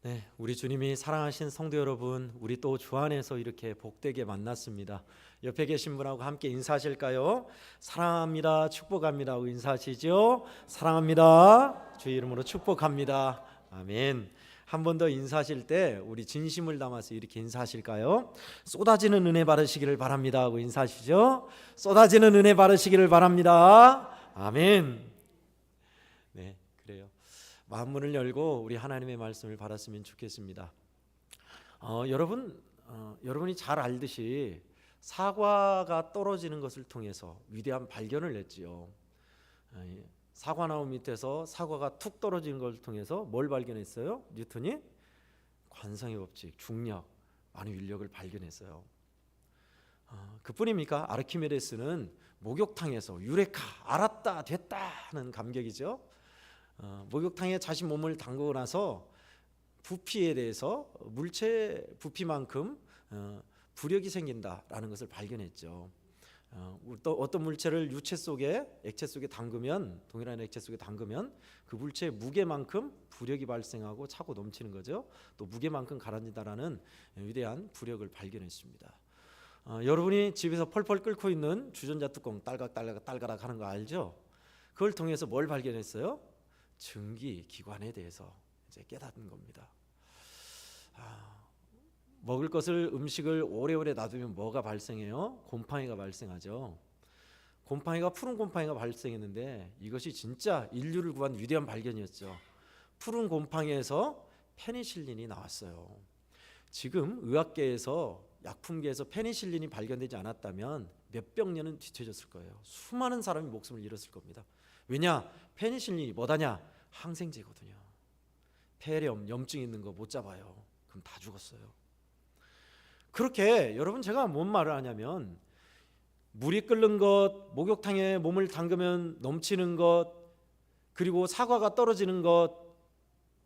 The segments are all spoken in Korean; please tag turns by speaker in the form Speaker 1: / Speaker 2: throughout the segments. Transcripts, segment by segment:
Speaker 1: 네, 우리 주님이 사랑하신 성도 여러분, 우리 또 주 안에서 이렇게 복되게 만났습니다. 옆에 계신 분하고 함께 인사하실까요? 사랑합니다, 축복합니다 하고 인사하시죠. 사랑합니다, 주의 이름으로 축복합니다. 아멘. 한 번 더 인사하실 때 우리 진심을 담아서 이렇게 인사하실까요? 쏟아지는 은혜 받으시기를 바랍니다 하고 인사하시죠. 쏟아지는 은혜 받으시기를 바랍니다. 아멘. 네, 그래요. 마음문을 열고 우리 하나님의 말씀을 받았으면 좋겠습니다. 여러분이 잘 알듯이 사과가 떨어지는 것을 통해서 위대한 발견을 했지요. 사과나무 밑에서 사과가 툭 떨어지는 것을 통해서 뭘 발견했어요? 뉴턴이 관성의 법칙, 중력, 많은 인력을 발견했어요. 그뿐입니까? 아르키메데스는 목욕탕에서 유레카, 알았다, 됐다 하는 감격이죠. 목욕탕에 자신 몸을 담그고 나서 부피에 대해서 물체 부피만큼 부력이 생긴다라는 것을 발견했죠. 또 어떤 물체를 유체 속에 액체 속에 담그면, 동일한 액체 속에 담그면 그 물체의 무게만큼 부력이 발생하고 차고 넘치는 거죠. 또 무게만큼 가라앉는다라는 위대한 부력을 발견했습니다. 여러분이 집에서 펄펄 끓고 있는 주전자 뚜껑 딸깍딸깍 하는 거 알죠? 그걸 통해서 뭘 발견했어요? 증기 기관에 대해서 이제 깨닫는 겁니다. 먹을 것을 음식을 오래오래 놔두면 뭐가 발생해요? 곰팡이가 발생하죠. 푸른 곰팡이가 발생했는데 이것이 진짜 인류를 구한 위대한 발견이었죠. 푸른 곰팡이에서 페니실린이 나왔어요. 지금 의학계에서 약품계에서 페니실린이 발견되지 않았다면 몇백 년은 뒤처졌을 거예요. 수많은 사람이 목숨을 잃었을 겁니다. 왜냐? 페니실린이 뭐다냐? 항생제거든요. 폐렴, 염증 있는 거 못 잡아요. 그럼 다 죽었어요. 그렇게 여러분 제가 뭔 말을 하냐면 물이 끓는 것, 목욕탕에 몸을 담그면 넘치는 것, 그리고 사과가 떨어지는 것,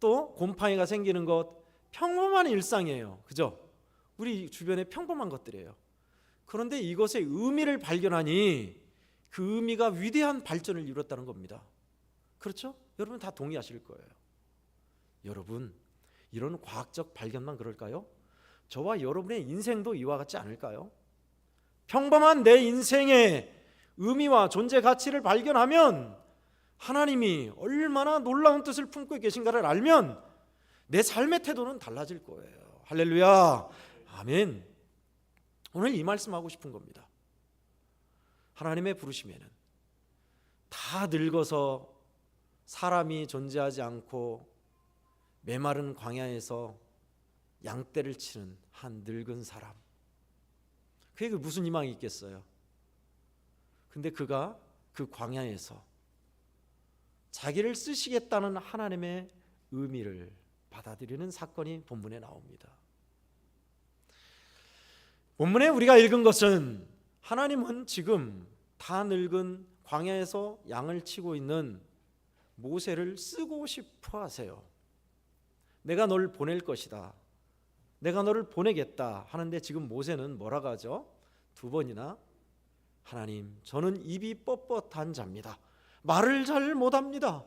Speaker 1: 또 곰팡이가 생기는 것, 평범한 일상이에요. 그죠? 우리 주변에 평범한 것들이에요. 그런데 이것의 의미를 발견하니 그 의미가 위대한 발전을 이뤘다는 겁니다. 그렇죠? 여러분 다 동의하실 거예요. 여러분, 이런 과학적 발견만 그럴까요? 저와 여러분의 인생도 이와 같지 않을까요? 평범한 내 인생의 의미와 존재 가치를 발견하면 하나님이 얼마나 놀라운 뜻을 품고 계신가를 알면 내 삶의 태도는 달라질 거예요. 할렐루야, 아멘. 오늘 이 말씀하고 싶은 겁니다. 하나님의 부르심에는 다 늙어서 사람이 존재하지 않고 메마른 광야에서 양떼를 치는 한 늙은 사람, 그게 무슨 희망이 있겠어요? 근데 그가 그 광야에서 자기를 쓰시겠다는 하나님의 의미를 받아들이는 사건이 본문에 나옵니다. 본문에 우리가 읽은 것은 하나님은 지금 다 늙은 광야에서 양을 치고 있는 모세를 쓰고 싶어 하세요. 내가 널 보낼 것이다, 내가 너를 보내겠다 하는데 지금 모세는 뭐라고 하죠? 두 번이나 하나님, 저는 입이 뻣뻣한 자입니다. 말을 잘 못합니다.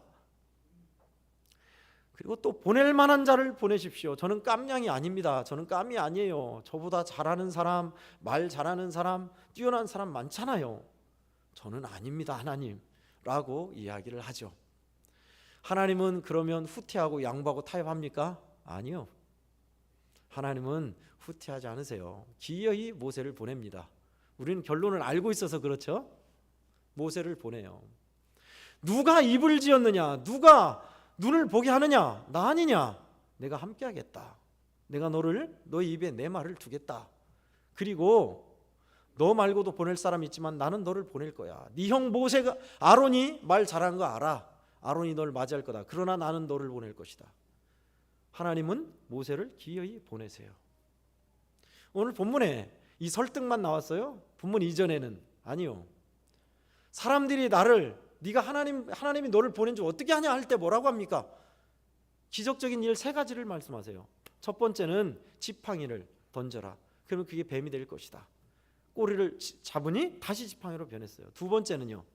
Speaker 1: 그리고 또 보낼 만한 자를 보내십시오. 저는 깜냥이 아닙니다. 저는 깜이 아니에요. 저보다 잘하는 사람, 말 잘하는 사람, 뛰어난 사람 많잖아요. 저는 아닙니다, 하나님 라고 이야기를 하죠. 하나님은 그러면 후퇴하고 양보하고 타협합니까? 아니요. 하나님은 후퇴하지 않으세요. 기어이 모세를 보냅니다. 우리는 결론을 알고 있어서 그렇죠? 모세를 보내요. 누가 입을 지었느냐? 누가 눈을 보게 하느냐? 나 아니냐? 내가 함께 하겠다. 내가 너의 입에 내 말을 두겠다. 그리고 너 말고도 보낼 사람 있지만 나는 너를 보낼 거야. 네 형 모세가, 아론이 말 잘하는 거 알아. 아론이 너를 맞이할 거다. 그러나 나는 너를 보낼 것이다. 하나님은 모세를 기어이 보내세요. 오늘 본문에 이 설득만 나왔어요? 본문 이전에는 아니요. 사람들이 네가 하나님이 너를 보낸 줄 어떻게 하냐 할 때 뭐라고 합니까? 기적적인 일 세 가지를 말씀하세요. 첫 번째는 지팡이를 던져라. 그러면 그게 뱀이 될 것이다. 꼬리를 잡으니 다시 지팡이로 변했어요. 두 번째는요,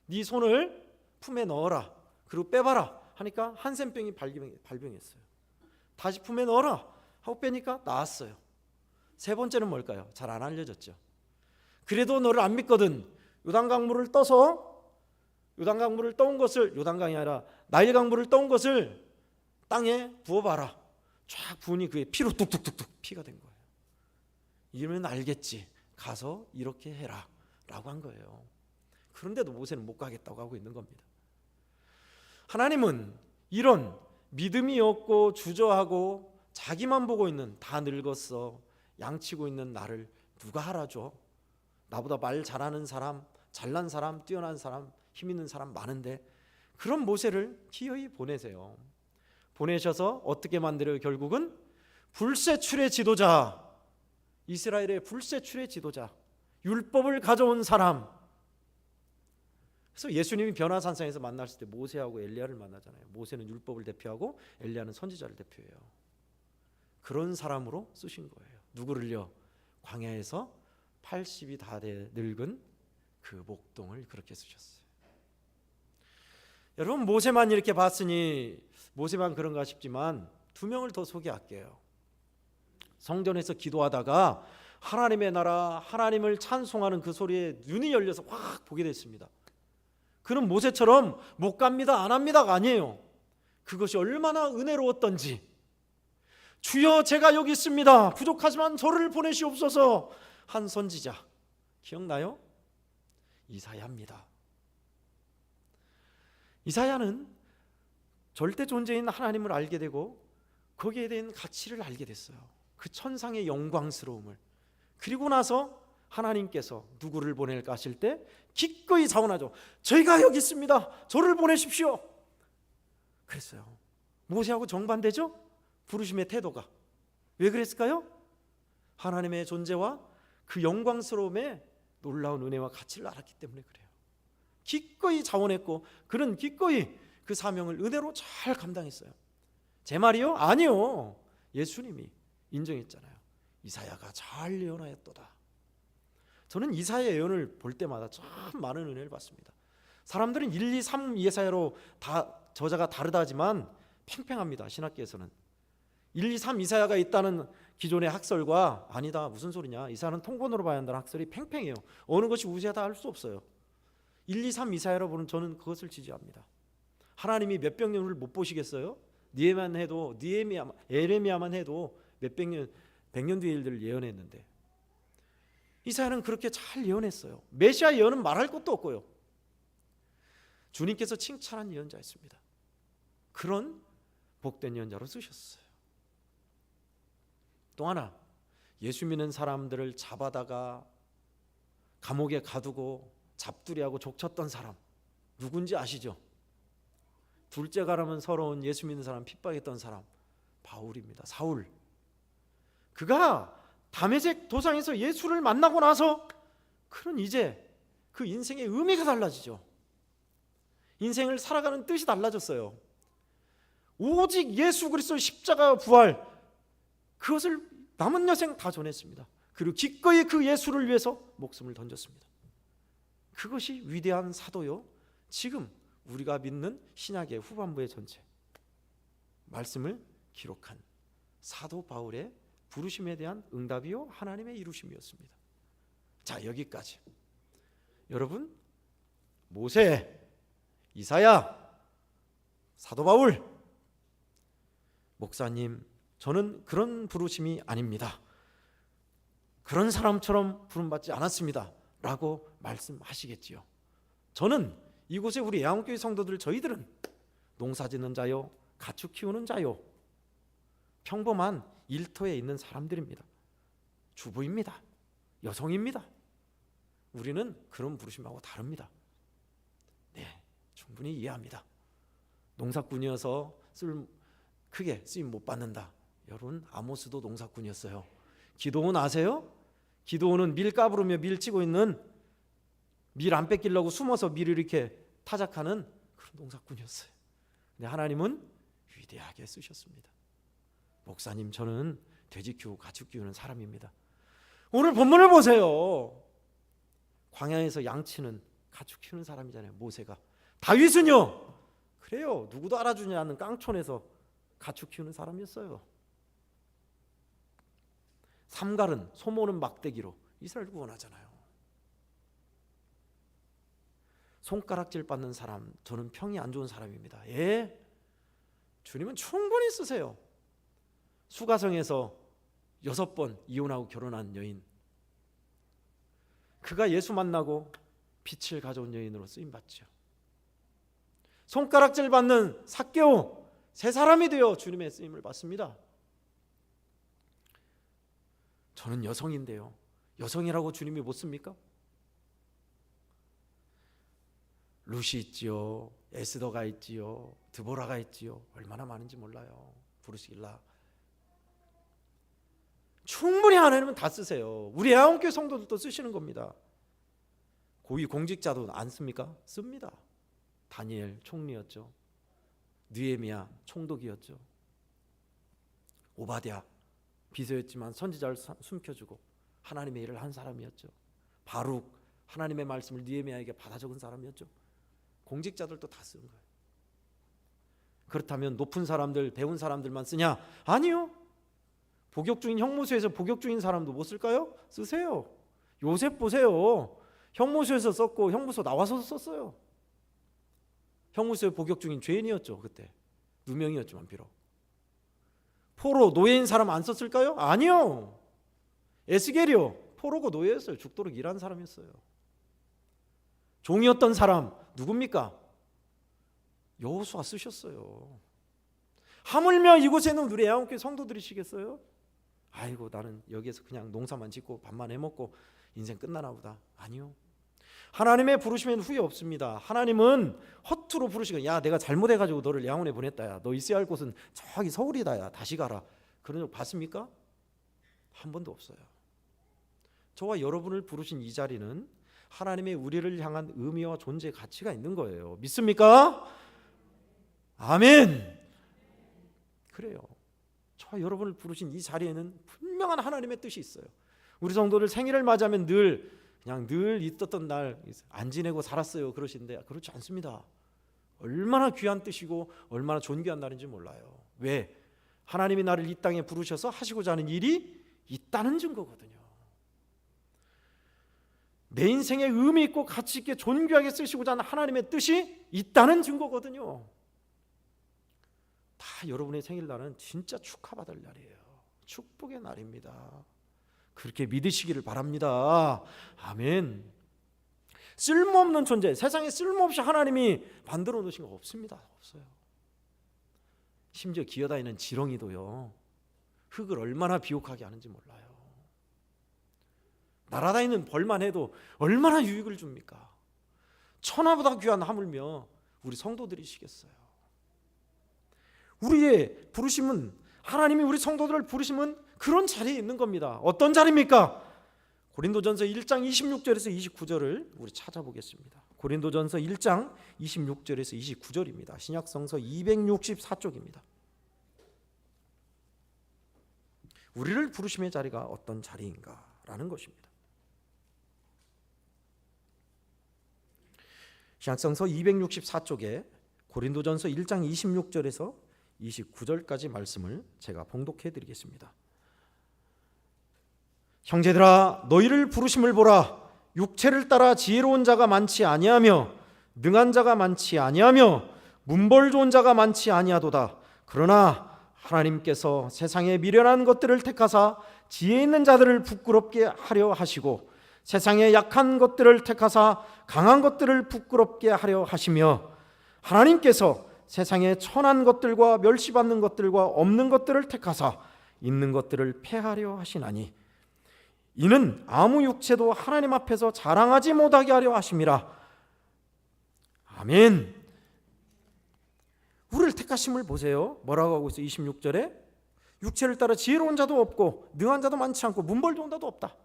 Speaker 1: 네 손을 품에 넣어라. 그리고 빼봐라 하니까 한센병이 발병했어요. 다시 품에 넣어라 하고 빼니까 나았어요. 세 번째는 뭘까요? 잘 안 알려졌죠. 그래도 너를 안 믿거든 요단강물을 떠서 요단강물을 떠온 것을 요단강이 아니라 나일강물을 떠온 것을 땅에 부어봐라. 쫙 부으니 그게 피로 뚝뚝뚝뚝 피가 된 거예요. 이러면 알겠지. 가서 이렇게 해라 라고 한 거예요. 그런데도 모세는 못 가겠다고 하고 있는 겁니다. 하나님은 이런 믿음이 없고 주저하고 자기만 보고 있는, 다 늙었어 양치고 있는 나를 누가 하라죠? 나보다 말 잘하는 사람, 잘난 사람, 뛰어난 사람, 힘 있는 사람 많은데 그런 모세를 기어이 보내세요. 보내셔서 어떻게 만들어요? 결국은 불세출의 지도자, 이스라엘의 불세출의 지도자, 율법을 가져온 사람. 그래서 예수님이 변화산상에서 만났을 때 모세하고 엘리야를 만나잖아요. 모세는 율법을 대표하고 엘리야는 선지자를 대표해요. 그런 사람으로 쓰신 거예요. 누구를요? 광야에서 80이 다 돼 늙은 그 목동을 그렇게 쓰셨어요. 여러분, 모세만 이렇게 봤으니 모세만 그런가 싶지만 두 명을 더 소개할게요. 성전에서 기도하다가 하나님의 나라, 하나님을 찬송하는 그 소리에 눈이 열려서 확 보게 됐습니다. 그는 모세처럼 못 갑니다, 안 합니다가 아니에요. 그것이 얼마나 은혜로웠던지, 주여 제가 여기 있습니다, 부족하지만 저를 보내시옵소서 한 선지자 기억나요? 이사야입니다. 이사야는 절대 존재인 하나님을 알게 되고 거기에 대한 가치를 알게 됐어요. 그 천상의 영광스러움을. 그리고 나서 하나님께서 누구를 보낼까 하실 때 기꺼이 자원하죠. 저희가 여기 있습니다, 저를 보내십시오 그랬어요. 모세하고 정반대죠? 부르심의 태도가. 왜 그랬을까요? 하나님의 존재와 그 영광스러움에 놀라운 은혜와 가치를 알았기 때문에 그래요. 기꺼이 자원했고 그는 기꺼이 그 사명을 은혜로 잘 감당했어요. 제 말이요? 아니요. 예수님이 인정했잖아요. 이사야가 잘 예언하였도다. 저는 이사야 예언을 볼 때마다 참 많은 은혜를 받습니다. 사람들은 1, 2, 3 이사야로 다 저자가 다르다지만 팽팽합니다. 신학계에서는 1, 2, 3 이사야가 있다는 기존의 학설과 아니다, 무슨 소리냐, 이사야는 통번호로 봐야 한다는 학설이 팽팽해요. 어느 것이 우세하다 할 수 없어요. 1, 2, 3 이사야로 보는 저는 그것을 지지합니다. 하나님이 몇백 년을 못 보시겠어요? 에레미야만 해도 몇백 년, 100년 뒤의 일들을 예언했는데 이사야는 그렇게 잘 예언했어요. 메시아 예언은 말할 것도 없고요. 주님께서 칭찬한 예언자였습니다. 그런 복된 예언자로 쓰셨어요. 또 하나, 예수 믿는 사람들을 잡아다가 감옥에 가두고 잡두리하고 족쳤던 사람 누군지 아시죠? 둘째 가라면 서러운 예수 믿는 사람 핍박했던 사람 바울입니다. 사울. 그가 다메섹 도상에서 예수를 만나고 나서 그는 이제 그 인생의 의미가 달라지죠. 인생을 살아가는 뜻이 달라졌어요. 오직 예수 그리스도의 십자가 부활, 그것을 남은 여생 다 전했습니다. 그리고 기꺼이 그 예수를 위해서 목숨을 던졌습니다. 그것이 위대한 사도요, 지금 우리가 믿는 신약의 후반부의 전체 말씀을 기록한 사도 바울의 부르심에 대한 응답이요 하나님의 이루심이었습니다. 자, 여기까지. 여러분, 모세, 이사야, 사도 바울, 목사님, 저는 그런 부르심이 아닙니다, 그런 사람처럼 부름받지 않았습니다 라고 말씀하시겠지요. 저는 이곳에 우리 애한교회 성도들, 저희들은 농사짓는 자요, 가축 키우는 자요, 평범한 일터에 있는 사람들입니다. 주부입니다. 여성입니다. 우리는 그런 부르심하고 다릅니다. 네, 충분히 이해합니다. 농사꾼이어서 크게 쓰임 못 받는다. 여러분, 아모스도 농사꾼이었어요. 기도원 아세요? 기도원은 밀 까부르며 밀 치고 있는, 밀 안 뺏기려고 숨어서 밀을 이렇게 타작하는 그런 농사꾼이었어요. 근데 하나님은 위대하게 쓰셨습니다. 목사님, 저는 돼지 키우고 가축 키우는 사람입니다. 오늘 본문을 보세요. 광야에서 양치는 가축 키우는 사람이잖아요, 모세가. 다윗은요, 그래요, 누구도 알아주지 않는 깡촌에서 가축 키우는 사람이었어요. 삼갈은 소모는 막대기로 이스라엘 구원하잖아요. 손가락질 받는 사람, 저는 평이 안 좋은 사람입니다. 예, 주님은 충분히 쓰세요. 수가성에서 6번 이혼하고 결혼한 여인, 그가 예수 만나고 빛을 가져온 여인으로 쓰임받죠. 손가락질 받는 삭개오, 새 사람이 되어 주님의 쓰임을 받습니다. 저는 여성인데요, 여성이라고 주님이 못 씁니까? 루시 있지요, 에스더가 있지요, 드보라가 있지요. 얼마나 많은지 몰라요. 부르시길라 충분히 하나님은 다 쓰세요. 우리 애원교회 성도들도 쓰시는 겁니다. 고위 공직자도 안 씁니까? 씁니다. 다니엘 총리였죠. 느헤미야 총독이었죠. 오바댜 비서였지만 선지자를 숨겨주고 하나님의 일을 한 사람이었죠. 바룩 하나님의 말씀을 느헤미야에게 받아 적은 사람이었죠. 공직자들도 다 쓰는 거예요. 그렇다면 높은 사람들, 배운 사람들만 쓰냐? 아니요. 복역 중인 형무소에서 복역 중인 사람도 못 쓸까요? 쓰세요. 요셉 보세요. 형무소에서 썼고 형무소 나와서 썼어요. 형무소에 복역 중인 죄인이었죠. 그때 누명이었지만 비록. 포로 노예인 사람 안 썼을까요? 아니요. 에스겔이요, 포로고 노예였어요. 죽도록 일한 사람이었어요. 종이었던 사람 누굽니까? 여호수아 쓰셨어요. 하물며 이곳에는 우리 애원교회 성도들이시겠어요? 아이고, 나는 여기에서 그냥 농사만 짓고 밥만 해먹고 인생 끝나나 보다. 아니요. 하나님의 부르심에는 후회 없습니다. 하나님은 허투루 부르시고, 야 내가 잘못해가지고 너를 양원에 보냈다, 야 너 있어야 할 곳은 저기 서울이다, 야 다시 가라, 그런 적 봤습니까? 한 번도 없어요. 저와 여러분을 부르신 이 자리는 하나님의 우리를 향한 의미와 존재 가치가 있는 거예요. 믿습니까? 아멘. 그래요. 저와 여러분을 부르신 이 자리에는 분명한 하나님의 뜻이 있어요. 우리 성도들 생일을 맞이하면 늘 있었던 날 안 지내고 살았어요 그러시는데, 그렇지 않습니다. 얼마나 귀한 뜻이고 얼마나 존귀한 날인지 몰라요. 왜? 하나님이 나를 이 땅에 부르셔서 하시고자 하는 일이 있다는 증거거든요. 내 인생에 의미 있고 가치 있게 존귀하게 쓰시고자 하는 하나님의 뜻이 있다는 증거거든요. 다 여러분의 생일날은 진짜 축하받을 날이에요. 축복의 날입니다. 그렇게 믿으시기를 바랍니다. 아멘. 쓸모없는 존재, 세상에 쓸모없이 하나님이 만들어 놓으신 거 없습니다. 없어요. 심지어 기어다니는 지렁이도요, 흙을 얼마나 비옥하게 하는지 몰라요. 날아다니는 벌만 해도 얼마나 유익을 줍니까? 천하보다 귀한 하물며 우리 성도들이시겠어요. 우리의 부르심은, 하나님이 우리 성도들을 부르심은 그런 자리에 있는 겁니다. 어떤 자리입니까? 고린도전서 1장 26절에서 29절을 우리 찾아보겠습니다. 고린도전서 1장 26절에서 29절입니다. 신약성서 264쪽입니다. 우리를 부르심의 자리가 어떤 자리인가라는 것입니다. 신약성서 264쪽에 고린도전서 1장 26절에서 29절까지 말씀을 제가 봉독해 드리겠습니다. 형제들아, 너희를 부르심을 보라. 육체를 따라 지혜로운 자가 많지 아니하며 능한 자가 많지 아니하며 문벌 좋은 자가 많지 아니하도다. 그러나 하나님께서 세상에 미련한 것들을 택하사 지혜 있는 자들을 부끄럽게 하려 하시고 세상에 약한 것들을 택하사 강한 것들을 부끄럽게 하려 하시며 하나님께서 세상에 천한 것들과 멸시받는 것들과 없는 것들을 택하사 있는 것들을 폐하려 하시나니 이는 아무 육체도 하나님 앞에서 자랑하지 못하게 하려 하심이라. 아멘. 우리를 택하심을 보세요. 뭐라고 하고 있어요? 26절에 육체를 따라 지혜로운 자도 없고 능한 자도 많지 않고 문벌 좋은 자도 없다.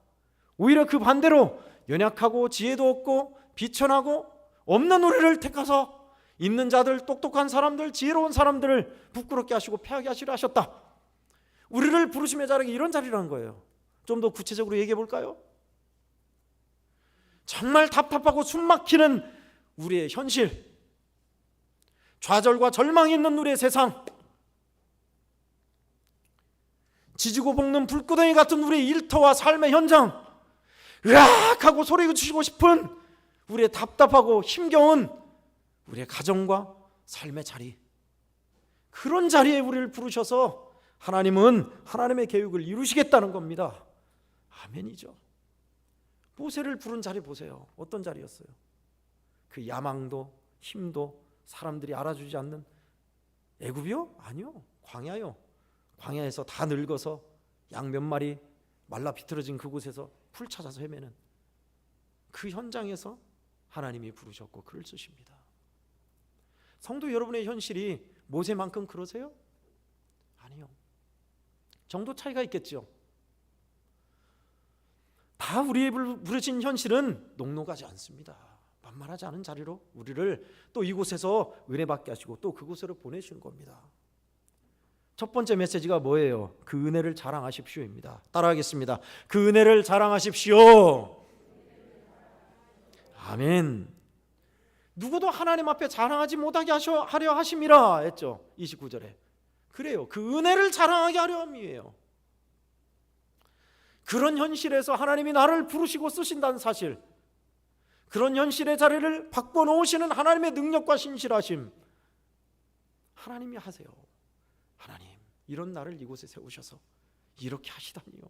Speaker 1: 오히려 그 반대로 연약하고 지혜도 없고 비천하고 없는 우리를 택하서 있는 자들, 똑똑한 사람들, 지혜로운 사람들을 부끄럽게 하시고 패하게 하시려 하셨다. 우리를 부르심의 자리가 이런 자리라는 거예요. 좀 더 구체적으로 얘기해 볼까요? 정말 답답하고 숨막히는 우리의 현실, 좌절과 절망이 있는 우리의 세상, 지지고 볶는 불구덩이 같은 우리의 일터와 삶의 현장, 으악 하고 소리 치고 싶은 우리의 답답하고 힘겨운 우리의 가정과 삶의 자리, 그런 자리에 우리를 부르셔서 하나님은 하나님의 계획을 이루시겠다는 겁니다. 아멘이죠. 모세를 부른 자리 보세요. 어떤 자리였어요? 그 야망도 힘도 사람들이 알아주지 않는 애굽이요? 아니요. 광야요. 광야에서 다 늙어서 양 몇 마리 말라 비틀어진 그곳에서 풀 찾아서 헤매는 그 현장에서 하나님이 부르셨고 글을 쓰십니다. 성도 여러분의 현실이 모세만큼 그러세요? 아니요. 정도 차이가 있겠죠. 다 우리의 부르신 현실은 녹록하지 않습니다. 만만하지 않은 자리로 우리를 또 이곳에서 은혜 받게 하시고 또 그곳으로 보내시는 겁니다. 첫 번째 메시지가 뭐예요? 그 은혜를 자랑하십시오입니다. 따라하겠습니다. 그 은혜를 자랑하십시오. 아멘. 누구도 하나님 앞에 자랑하지 못하게 하려 하심이라 했죠. 29절에. 그래요. 그 은혜를 자랑하게 하려 함이에요. 그런 현실에서 하나님이 나를 부르시고 쓰신다는 사실, 그런 현실의 자리를 바꿔놓으시는 하나님의 능력과 신실하심, 하나님이 하세요. 하나님, 이런 나를 이곳에 세우셔서 이렇게 하시다니요.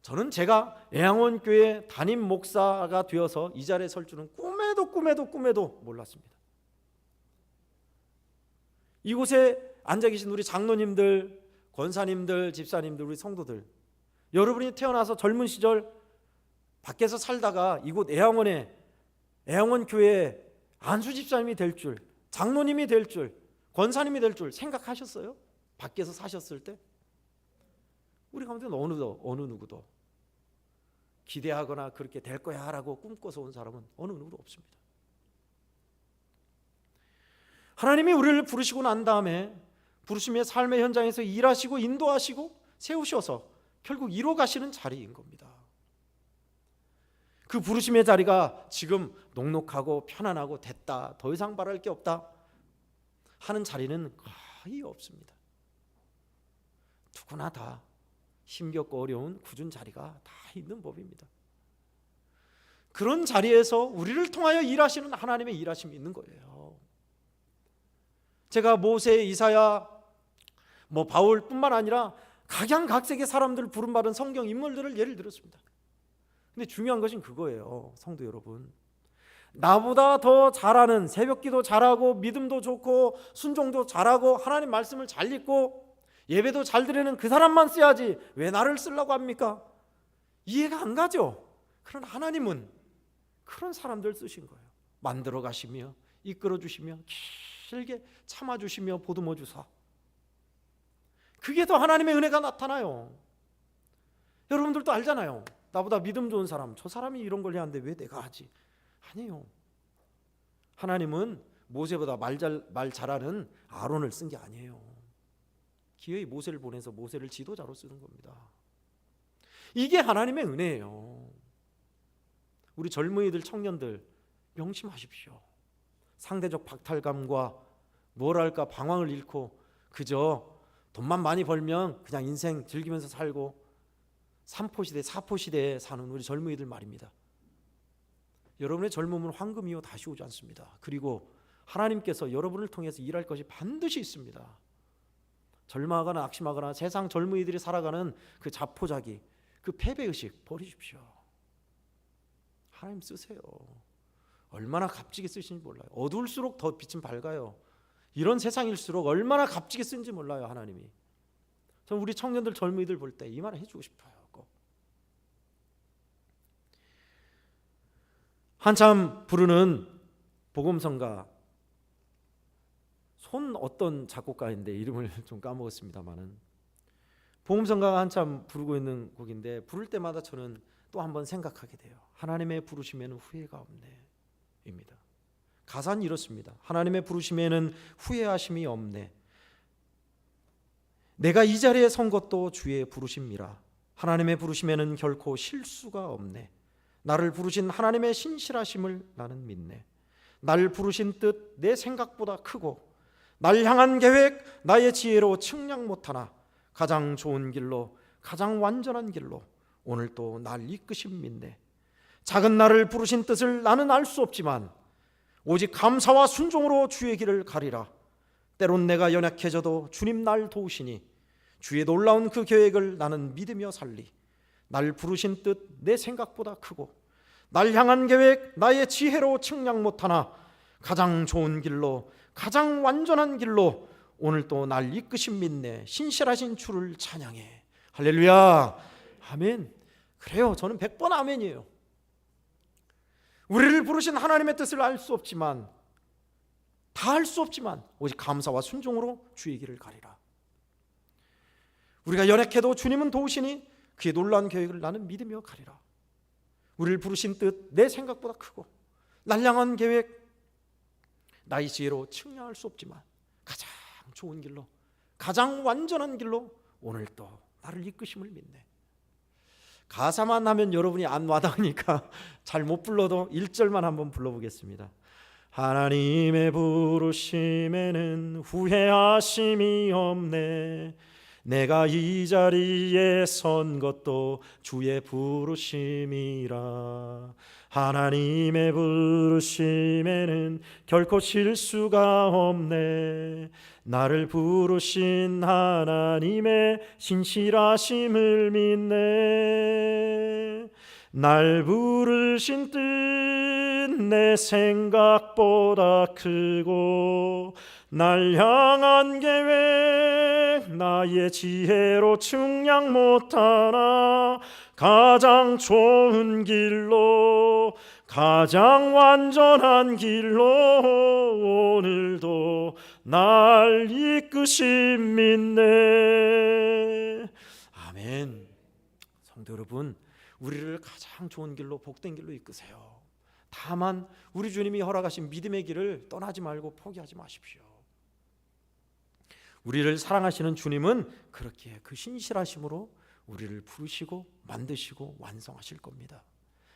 Speaker 1: 저는 제가 애양원교회 담임 목사가 되어서 이 자리에 설 줄은 꿈에도 몰랐습니다. 이곳에 앉아 계신 우리 장로님들, 권사님들, 집사님들, 우리 성도들, 여러분이 태어나서 젊은 시절 밖에서 살다가 이곳 애양원교회 안수 집사님이 될 줄, 장로님이 될 줄, 권사님이 될 줄 생각하셨어요? 밖에서 사셨을 때? 우리 가운데 어느 누구도 기대하거나 그렇게 될 거야 라고 꿈꿔서 온 사람은 어느 누구도 없습니다. 하나님이 우리를 부르시고 난 다음에 부르심의 삶의 현장에서 일하시고 인도하시고 세우셔서 결국 이뤄 가시는 자리인 겁니다. 그 부르심의 자리가 지금 녹록하고 편안하고 됐다, 더 이상 바랄 게 없다 하는 자리는 거의 없습니다. 누구나 다 힘겹고 어려운 굳은 자리가 다 있는 법입니다. 그런 자리에서 우리를 통하여 일하시는 하나님의 일하심이 있는 거예요. 제가 모세, 이사야, 바울뿐만 아니라 각양각색의 사람들 부름받은 성경 인물들을 예를 들었습니다. 근데 중요한 것은 그거예요. 성도 여러분, 나보다 더 잘하는, 새벽기도 잘하고 믿음도 좋고 순종도 잘하고 하나님 말씀을 잘 읽고 예배도 잘 드리는 그 사람만 써야지 왜 나를 쓰려고 합니까? 이해가 안 가죠. 그러나 하나님은 그런 사람들 쓰신 거예요. 만들어 가시며 이끌어 주시며 길게 참아 주시며 보듬어 주사, 그게 더 하나님의 은혜가 나타나요. 여러분들도 알잖아요. 나보다 믿음 좋은 사람, 저 사람이 이런 걸 해야 하는데 왜 내가 하지? 아니에요. 하나님은 모세보다 말 잘하는 아론을 쓴 게 아니에요. 기어이 모세를 보내서 모세를 지도자로 쓰는 겁니다. 이게 하나님의 은혜예요. 우리 젊은이들, 청년들 명심하십시오. 상대적 박탈감과 뭐랄까 방황을 잃고 그저 돈만 많이 벌면 그냥 인생 즐기면서 살고 3포시대, 4포시대에 사는 우리 젊은이들 말입니다. 여러분의 젊음은 황금이요 다시 오지 않습니다. 그리고 하나님께서 여러분을 통해서 일할 것이 반드시 있습니다. 절망하거나 낙심하거나 세상 젊은이들이 살아가는 그 자포자기, 그 패배의식 버리십시오. 하나님 쓰세요. 얼마나 값지게 쓰시는지 몰라요. 어두울수록 더 빛은 밝아요. 이런 세상일수록 얼마나 값지게 쓰는지 몰라요. 하나님이. 저는 우리 청년들, 젊은이들 볼 때 이 말을 해주고 싶어요. 꼭. 한참 부르는 복음성가, 손 어떤 작곡가인데 이름을 좀 까먹었습니다만은 복음성가가 한참 부르고 있는 곡인데 부를 때마다 저는 또 한번 생각하게 돼요. 하나님의 부르심에는 후회가 없네 입니다. 가사는 이렇습니다. 하나님의 부르심에는 후회하심이 없네. 내가 이 자리에 선 것도 주의 부르심이라. 하나님의 부르심에는 결코 실수가 없네. 나를 부르신 하나님의 신실하심을 나는 믿네. 나를 부르신 뜻 내 생각보다 크고 날 향한 계획 나의 지혜로 측량 못하나 가장 좋은 길로 가장 완전한 길로 오늘 또 날 이끄심 믿네. 작은 나를 부르신 뜻을 나는 알 수 없지만 오직 감사와 순종으로 주의 길을 가리라. 때론 내가 연약해져도 주님 날 도우시니 주의 놀라운 그 계획을 나는 믿으며 살리. 날 부르신 뜻 내 생각보다 크고 날 향한 계획 나의 지혜로 측량 못하나 가장 좋은 길로 가장 완전한 길로 오늘 또 날 이끄신 믿네. 신실하신 주를 찬양해. 할렐루야. 아멘. 그래요. 저는 100번 아멘이에요. 우리를 부르신 하나님의 뜻을 알 수 없지만, 다 알 수 없지만 오직 감사와 순종으로 주의 길을 가리라. 우리가 연약해도 주님은 도우시니 그의 놀라운 계획을 나는 믿으며 가리라. 우리를 부르신 뜻 내 생각보다 크고 날 향한 계획 나의 지혜로 측량할 수 없지만 가장 좋은 길로 가장 완전한 길로 오늘 또 나를 이끄심을 믿네. 가사만 하면 여러분이 안 와닿으니까 잘 못 불러도 1절만 한번 불러보겠습니다. 하나님의 부르심에는 후회하심이 없네. 내가 이 자리에 선 것도 주의 부르심이라. 하나님의 부르심에는 결코 실수가 없네. 나를 부르신 하나님의 신실하심을 믿네. 날 부르신 뜻 내 생각보다 크고 날 향한 계획 나의 지혜로 측량 못하나 가장 좋은 길로 가장 완전한 길로 오늘도 날 이끄심 믿네. 아멘. 성도 여러분, 우리를 가장 좋은 길로 복된 길로 이끄세요. 다만 우리 주님이 허락하신 믿음의 길을 떠나지 말고 포기하지 마십시오. 우리를 사랑하시는 주님은 그렇게 그 신실하심으로 우리를 부르시고 만드시고 완성하실 겁니다.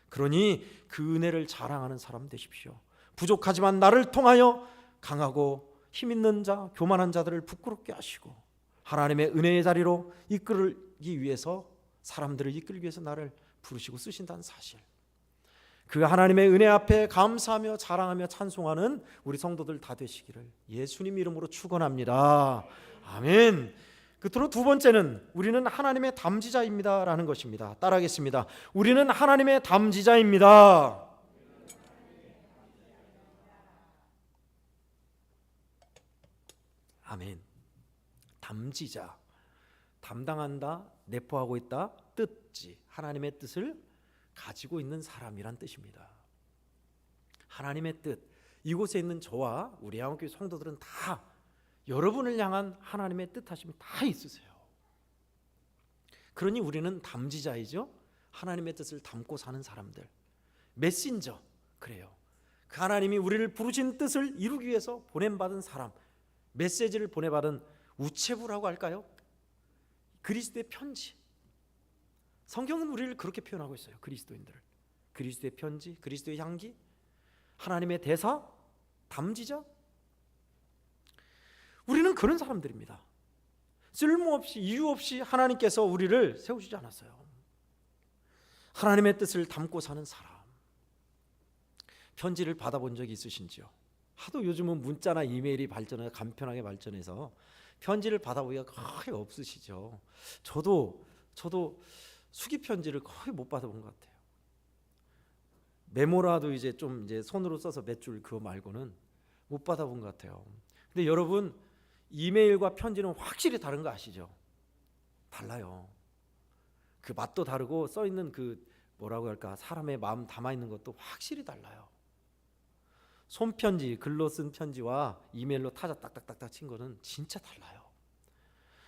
Speaker 1: 그러니 그 은혜를 자랑하는 사람 되십시오. 부족하지만 나를 통하여 강하고 힘있는 자, 교만한 자들을 부끄럽게 하시고 하나님의 은혜의 자리로 이끌기 위해서, 사람들을 이끌기 위해서 나를 부르시고 쓰신다는 사실, 그 하나님의 은혜 앞에 감사하며 자랑하며 찬송하는 우리 성도들 다 되시기를 예수님 이름으로 축원합니다. 아멘. 끝으로 두 번째는 우리는 하나님의 담지자입니다 라는 것입니다. 따라하겠습니다. 우리는 하나님의 담지자입니다. 아멘. 담지자, 담당한다, 내포하고 있다, 뜻지, 하나님의 뜻을 가지고 있는 사람이란 뜻입니다. 하나님의 뜻, 이곳에 있는 저와 우리 한국교회 성도들은 다 여러분을 향한 하나님의 뜻하심이 다 있으세요. 그러니 우리는 담지자이죠. 하나님의 뜻을 담고 사는 사람들, 메신저, 그래요. 그 하나님이 우리를 부르신 뜻을 이루기 위해서 보냄받은 사람, 메시지를 보내받은 우체부라고 할까요? 그리스도의 편지. 성경은 우리를 그렇게 표현하고 있어요. 그리스도인들을, 그리스도의 편지, 그리스도의 향기, 하나님의 대사, 담지자. 우리는 그런 사람들입니다. 쓸모없이, 이유 없이 하나님께서 우리를 세우시지 않았어요. 하나님의 뜻을 담고 사는 사람. 편지를 받아본 적이 있으신지요? 하도 요즘은 문자나 이메일이 발전해 간편하게 발전해서 편지를 받아보기가 거의 없으시죠. 저도 수기 편지를 거의 못 받아본 것 같아요. 메모라도 이제 좀 손으로 써서 몇 줄 그거 말고는 못 받아본 것 같아요. 근데 여러분, 이메일과 편지는 확실히 다른 거 아시죠? 달라요. 그 맛도 다르고 써 있는 그 뭐라고 할까, 사람의 마음 담아 있는 것도 확실히 달라요. 손편지, 글로 쓴 편지와 이메일로 타자 딱딱딱딱 친 거는 진짜 달라요.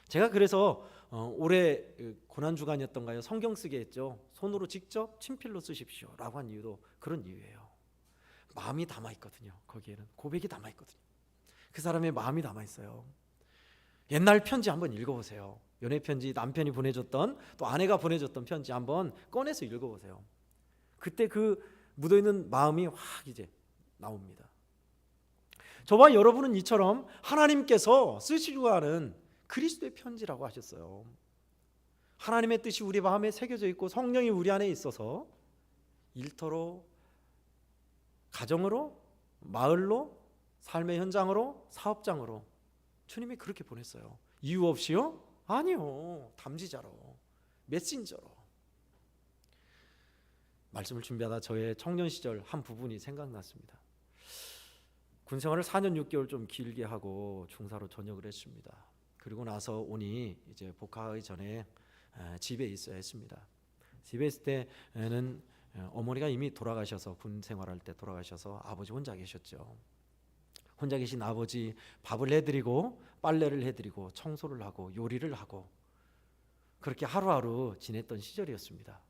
Speaker 1: 제가 그래서 올해 고난주간이었던가요? 성경 쓰게 했죠. 손으로 직접 친필로 쓰십시오 라고 한 이유도 그런 이유예요. 마음이 담아있거든요. 거기에는 고백이 담아있거든요. 그 사람의 마음이 담아있어요. 옛날 편지 한번 읽어보세요. 연애편지, 남편이 보내줬던, 또 아내가 보내줬던 편지 한번 꺼내서 읽어보세요. 그때 그 묻어있는 마음이 확 이제 나옵니다. 저와 여러분은 이처럼 하나님께서 쓰시려고 하는 그리스도의 편지라고 하셨어요. 하나님의 뜻이 우리 마음에 새겨져 있고 성령이 우리 안에 있어서 일터로, 가정으로, 마을로, 삶의 현장으로, 사업장으로 주님이 그렇게 보냈어요. 이유 없이요? 아니요. 담지자로, 메신저로. 말씀을 준비하다 저의 청년 시절 한 부분이 생각났습니다. 군 생활을 4년 6개월 좀 길게 하고 중사로 전역을 했습니다. 그리고 나서 오니 이제 복학하기 전에 집에 있어야 했습니다. 집에 있을 때는 어머니가 이미 돌아가셔서 군 생활할 때 돌아가셔서 아버지 혼자 계셨죠. 혼자 계신 아버지 밥을 해드리고 빨래를 해드리고 청소를 하고 요리를 하고 그렇게 하루하루 지냈던 시절이었습니다.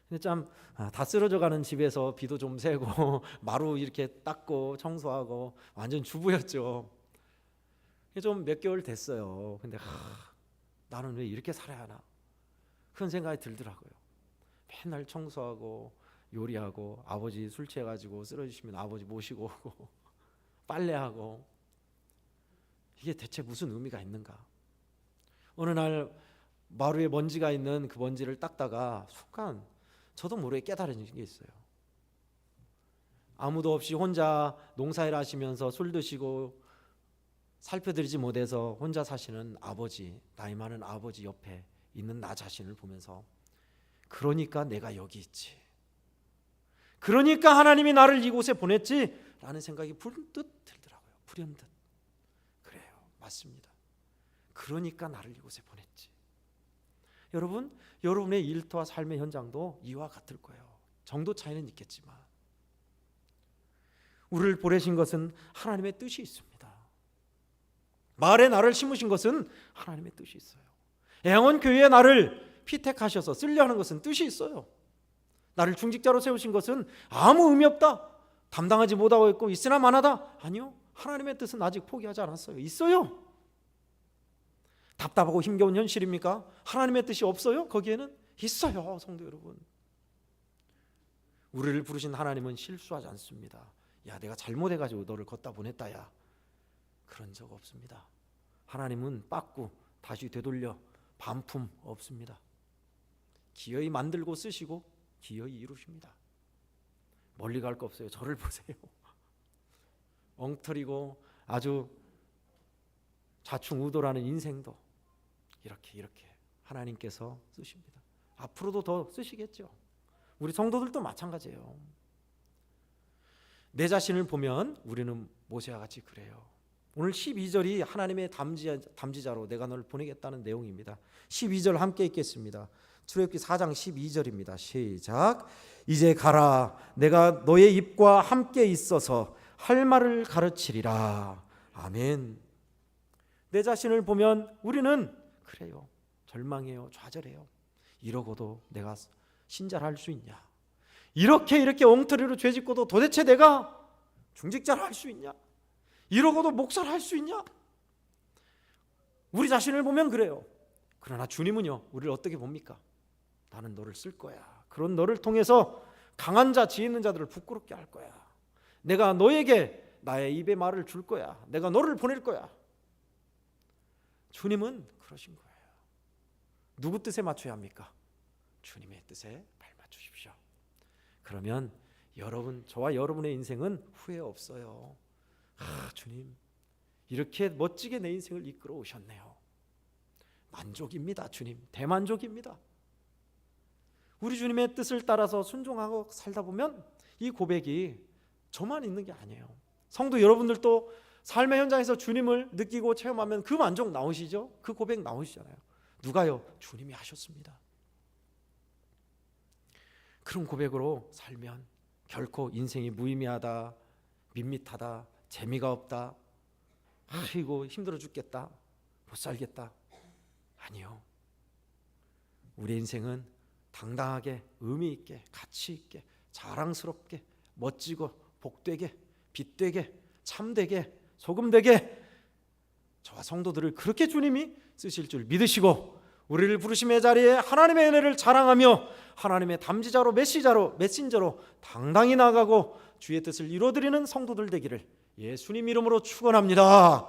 Speaker 1: 근데 참 다 쓰러져가는 집에서 비도 좀 새고 마루 이렇게 닦고 청소하고 완전 주부였죠. 좀 몇 개월 됐어요. 근데 나는 왜 이렇게 살아야 하나 그런 생각이 들더라고요. 맨날 청소하고 요리하고 아버지 술 취해가지고 쓰러지시면 아버지 모시고 오고 빨래하고 이게 대체 무슨 의미가 있는가. 어느 날 마루에 먼지가 있는 그 먼지를 닦다가 순간 저도 모르게 깨달은 게 있어요. 아무도 없이 혼자 농사일 하시면서 술 드시고 살펴드리지 못해서 혼자 사시는 아버지, 나이 많은 아버지 옆에 있는 나 자신을 보면서 그러니까 내가 여기 있지, 그러니까 하나님이 나를 이곳에 보냈지 라는 생각이 불현듯 들더라고요. 불현듯. 그래요, 맞습니다. 그러니까 나를 이곳에 보냈지. 여러분, 여러분의 일터와 삶의 현장도 이와 같을 거예요. 정도 차이는 있겠지만 우리를 보내신 것은 하나님의 뜻이 있습니다. 마을에 나를 심으신 것은 하나님의 뜻이 있어요. 애양원 교회에 나를 피택하셔서 쓰려 하는 것은 뜻이 있어요. 나를 중직자로 세우신 것은 아무 의미 없다, 담당하지 못하고 있고 있으나 마나다, 아니요. 하나님의 뜻은 아직 포기하지 않았어요. 있어요. 답답하고 힘겨운 현실입니까? 하나님의 뜻이 없어요? 거기에는 있어요. 성도 여러분, 우리를 부르신 하나님은 실수하지 않습니다. 야, 내가 잘못해가지고 너를 걷다 보냈다, 야, 그런 적 없습니다. 하나님은 빠꾸 다시 되돌려 반품 없습니다. 기어이 만들고 쓰시고 기어이 이루십니다. 멀리 갈 거 없어요. 저를 보세요. 엉터리고 아주 좌충우돌하는 인생도 이렇게 하나님께서 쓰십니다. 앞으로도 더 쓰시겠죠. 우리 성도들도 마찬가지예요. 내 자신을 보면 우리는 모세와 같이 그래요. 오늘 12절이 하나님의 담지자로 내가 너를 보내겠다는 내용입니다. 12절 함께 읽겠습니다. 출애굽기 4장 12절입니다. 시작. 이제 가라, 내가 너의 입과 함께 있어서 할 말을 가르치리라. 아멘. 내 자신을 보면 우리는 그래요, 절망해요, 좌절해요. 이러고도 내가 신자를 할 수 있냐, 이렇게 엉터리로 죄짓고도 도대체 내가 중직자를 할 수 있냐, 이러고도 목사를 할 수 있냐. 우리 자신을 보면 그래요. 그러나 주님은요, 우리를 어떻게 봅니까? 나는 너를 쓸 거야. 그런 너를 통해서 강한 자, 지혜 있는 자들을 부끄럽게 할 거야. 내가 너에게 나의 입에 말을 줄 거야. 내가 너를 보낼 거야. 주님은 그러신 거예요. 누구 뜻에 맞춰야 합니까? 주님의 뜻에 발 맞추십시오. 그러면 여러분, 저와 여러분의 인생은 후회 없어요. 주님, 이렇게 멋지게 내 인생을 이끌어 오셨네요. 만족입니다. 주님, 대만족입니다. 우리 주님의 뜻을 따라서 순종하고 살다 보면 이 고백이 저만 있는 게 아니에요. 성도 여러분들도 삶의 현장에서 주님을 느끼고 체험하면 그 만족 나오시죠? 그 고백 나오시잖아요. 누가요? 주님이 하셨습니다. 그런 고백으로 살면 결코 인생이 무의미하다, 밋밋하다, 재미가 없다, 아이고 힘들어 죽겠다, 못 살겠다, 아니요. 우리 인생은 당당하게, 의미 있게, 가치 있게, 자랑스럽게, 멋지고 복되게, 빛되게, 참되게, 소금되게 저와 성도들을 그렇게 주님이 쓰실 줄 믿으시고 우리를 부르심의 자리에 하나님의 은혜를 자랑하며 하나님의 담지자로 메신저로 당당히 나가고 주의 뜻을 이루어드리는 성도들 되기를 예수님 이름으로 축원합니다.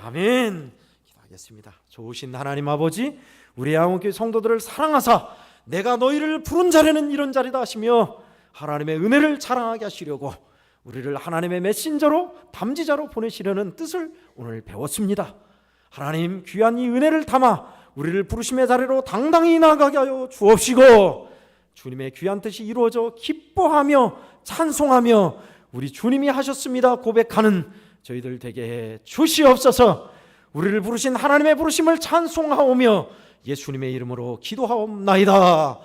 Speaker 1: 아멘. 기도하겠습니다. 좋으신 하나님 아버지, 우리 양원교회 성도들을 사랑하사 내가 너희를 부른 자리는 이런 자리다 하시며 하나님의 은혜를 자랑하게 하시려고 우리를 하나님의 메신저로 담지자로 보내시려는 뜻을 오늘 배웠습니다. 하나님, 귀한 이 은혜를 담아 우리를 부르심의 자리로 당당히 나아가게 하여 주옵시고 주님의 귀한 뜻이 이루어져 기뻐하며 찬송하며 우리 주님이 하셨습니다 고백하는 저희들 되게 해 주시옵소서. 우리를 부르신 하나님의 부르심을 찬송하오며 예수님의 이름으로 기도하옵나이다.